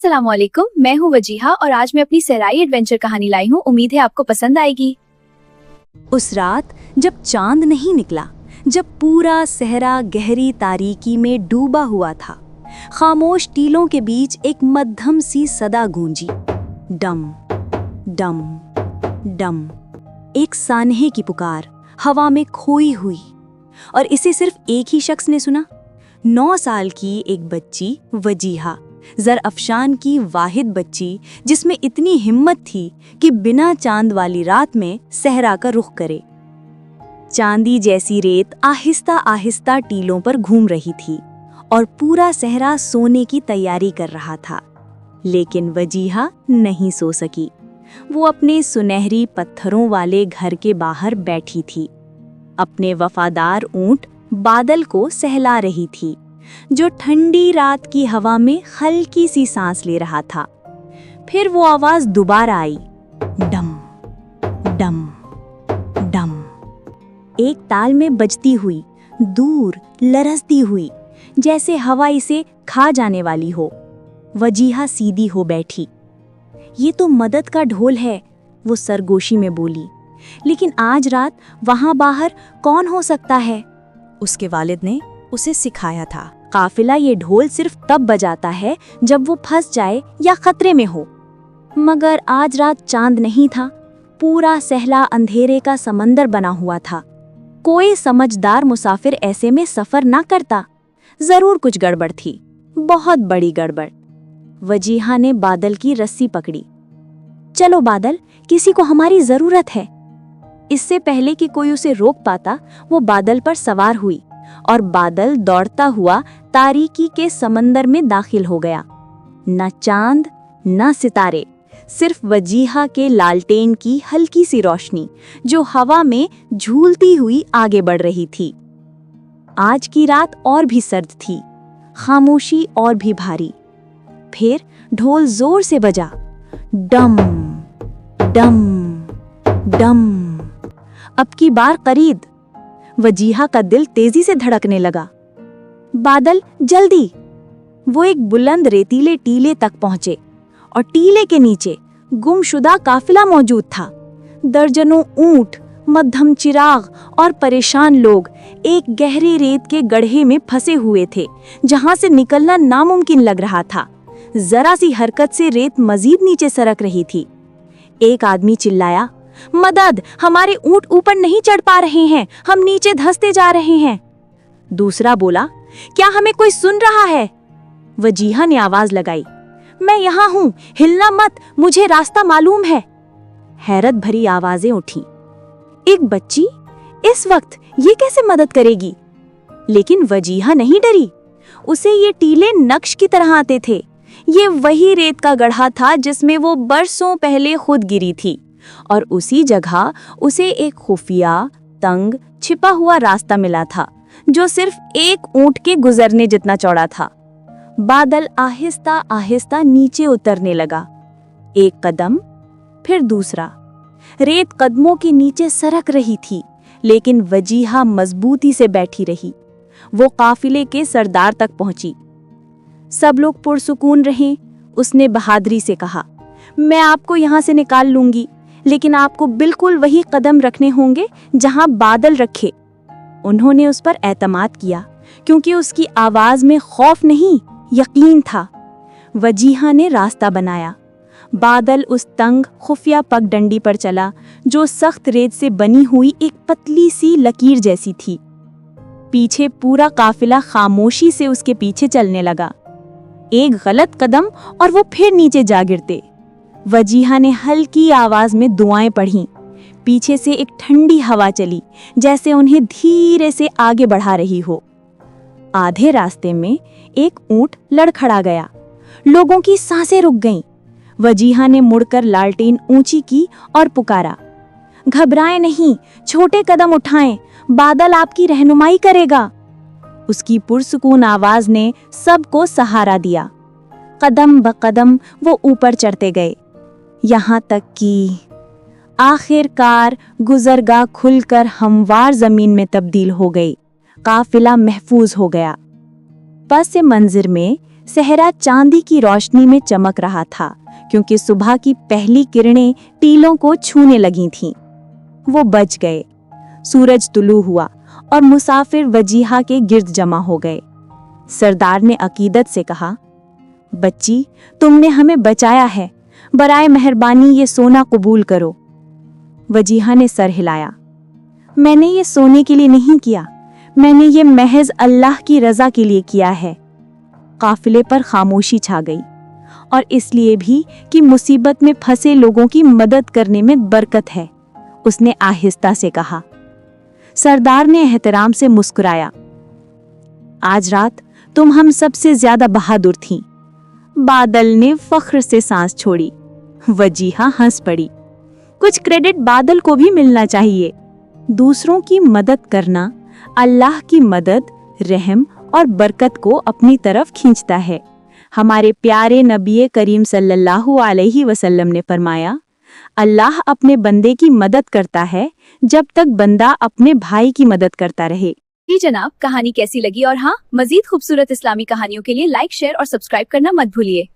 अस्सलामुअलैकुम, मैं हूँ वजीहा और आज मैं अपनी सहराई एडवेंचर कहानी लाई हूँ। उम्मीद है आपको पसंद आएगी। उस रात जब चांद नहीं निकला, जब पूरा सहरा गहरी तारीकी में डूबा हुआ था, खामोश टीलों के बीच एक मध्यम सी सदा गूंजी, डम डम डम। एक सानहे की पुकार हवा में खोई हुई, और इसे सिर्फ एक ही शख्स ने सुना। 9 साल की एक बच्ची वजीहा, ज़र अफशान की वाहिद बच्ची, जिसमें इतनी हिम्मत थी कि बिना चांद वाली रात में सहरा का रुख करे। चांदी जैसी रेत आहिस्ता आहिस्ता टीलों पर घूम रही थी और पूरा सहरा सोने की तैयारी कर रहा था, लेकिन वजीहा नहीं सो सकी। वो अपने सुनहरी पत्थरों वाले घर के बाहर बैठी थी, अपने वफादार ऊंट बादल को सहला रही थी, जो ठंडी रात की हवा में हल्की सी सांस ले रहा था। फिर वो आवाज दोबारा आई, डम डम डम, एक ताल में बजती हुई, दूर लरसती हुई, जैसे हवा इसे खा जाने वाली हो। वजीहा सीधी हो बैठी। ये तो मदद का ढोल है, वो सरगोशी में बोली। लेकिन आज रात वहां बाहर कौन हो सकता है? उसके वालिद ने उसे सिखाया था, काफिला ये ढोल सिर्फ तब बजाता है जब वो फंस जाए या खतरे में हो। मगर आज रात चांद नहीं था, पूरा सहला अंधेरे का समंदर बना हुआ था। कोई समझदार मुसाफिर ऐसे में सफर ना करता। जरूर कुछ गड़बड़ थी, बहुत बड़ी गड़बड़। वजीहा ने बादल की रस्सी पकड़ी। चलो बादल, किसी को हमारी जरूरत है। इससे पहले कि कोई उसे रोक पाता, वो बादल पर सवार हुई और बादल दौड़ता हुआ तारीकी के समंदर में दाखिल हो गया। न चांद न सितारे, सिर्फ वजीहा के लालटेन की हल्की सी रोशनी, जो हवा में झूलती हुई आगे बढ़ रही थी। आज की रात और भी सर्द थी, खामोशी और भी भारी। फिर ढोल जोर से बजा, डम डम डम। अब की बार करीब। वजीहा का दिल तेजी से धड़कने लगा। बादल, जल्दी! वो एक बुलंद रेतीले टीले तक पहुंचे और टीले के नीचे गुमशुदा काफिला मौजूद था। दर्जनों ऊंट, मध्यम चिराग और परेशान लोग एक गहरे रेत के गड्ढे में फंसे हुए थे, जहां से निकलना नामुमकिन लग रहा था। जरा सी हरकत से रेत मजीद नीचे सरक रही थी। एक आदमी चिल्लाया, मदद! हमारे ऊंट ऊपर नहीं चढ़ पा रहे हैं, हम नीचे धंसते जा रहे हैं। दूसरा बोला, क्या हमें कोई सुन रहा है? वजीहा ने आवाज लगाई, मैं यहाँ हूँ, हिलना मत, मुझे रास्ता मालूम है। हैरत भरी आवाजें उठी। एक बच्ची इस वक्त ये कैसे मदद करेगी? लेकिन वजीहा नहीं डरी। उसे ये टीले नक्श की तरह आते थे। ये वही रेत का गड्ढा था जिसमें वो बरसों पहले खुद गिरी थी, और उसी जगह उसे एक खुफिया, तंग, छिपा हुआ रास्ता मिला था, जो सिर्फ एक ऊंट के गुजरने जितना चौड़ा था। बादल आहिस्ता आहिस्ता नीचे उतरने लगा। एक कदम, फिर दूसरा। रेत कदमों के नीचे सरक रही थी, लेकिन वजीहा मजबूती से बैठी रही। वो काफिले के सरदार तक पहुंची। सब लोग पुरसुकून रहे। उसने बहादुरी से कहा, मैं आपको यहाँ से निकाल लूंगी, लेकिन आपको बिल्कुल वही कदम रखने होंगे जहां बादल रखे। उन्होंने उस पर एतमाद किया, क्योंकि उसकी आवाज में खौफ नहीं, यकीन था। वजीहा ने रास्ता बनाया। बादल उस तंग खुफिया पगडंडी पर चला, जो सख्त रेत से बनी हुई एक पतली सी लकीर जैसी थी। पीछे पूरा काफिला खामोशी से उसके पीछे चलने लगा। एक गलत कदम और वो फिर नीचे जा गिरते। वजीहा ने हल्की आवाज में दुआएं पढ़ीं। पीछे से एक ठंडी हवा चली, जैसे उन्हें धीरे से आगे बढ़ा रही हो। आधे रास्ते में एक ऊंट लड़खड़ा गया। लोगों की सांसें रुक गईं। वजीहा ने मुड़कर लालटेन ऊंची की और पुकारा, घबराएं नहीं, छोटे कदम उठाएं, बादल आपकी रहनुमाई करेगा। उसकी पुरसुकून आवाज ने सबको सहारा दिया। कदम ब कदम वो ऊपर चढ़ते गए, यहाँ तक कि आखिरकार गुजरगाह खुलकर हमवार जमीन में तब्दील हो गई। काफिला महफूज हो गया। पस मंजिर में सहरा चांदी की रोशनी में चमक रहा था क्योंकि सुबह की पहली किरणें टीलों को छूने लगी थीं। वो बच गए। सूरज तुलू हुआ और मुसाफिर वजीहा के गिर्द जमा हो गए। सरदार ने अकीदत से कहा, बच्ची, तुमने हमें बचाया है, बराए मेहरबानी ये सोना कबूल करो। वजीहा ने सर हिलाया। मैंने ये सोने के लिए नहीं किया, मैंने ये महज अल्लाह की रजा के लिए किया है। काफिले पर खामोशी छा गई, और इसलिए भी कि मुसीबत में फंसे लोगों की मदद करने में बरकत है, उसने आहिस्ता से कहा। सरदार ने एहतराम से मुस्कुराया। आज रात तुम हम सबसे ज्यादा बहादुर थीं। बादल ने फख्र से सांस छोड़ी। वजीहा हंस पड़ी। कुछ क्रेडिट बादल को भी मिलना चाहिए। दूसरों की मदद करना अल्लाह की मदद, रहम और बरकत को अपनी तरफ खींचता है। हमारे प्यारे नबी करीम सल्लल्लाहु अलैहि वसल्लम ने फरमाया, अल्लाह अपने बंदे की मदद करता है जब तक बंदा अपने भाई की मदद करता रहे। जी जनाब, कहानी कैसी लगी? और हाँ, मजीद खूबसूरत इस्लामी कहानियों के लिए लाइक, शेयर और सब्सक्राइब करना मत भूलिए।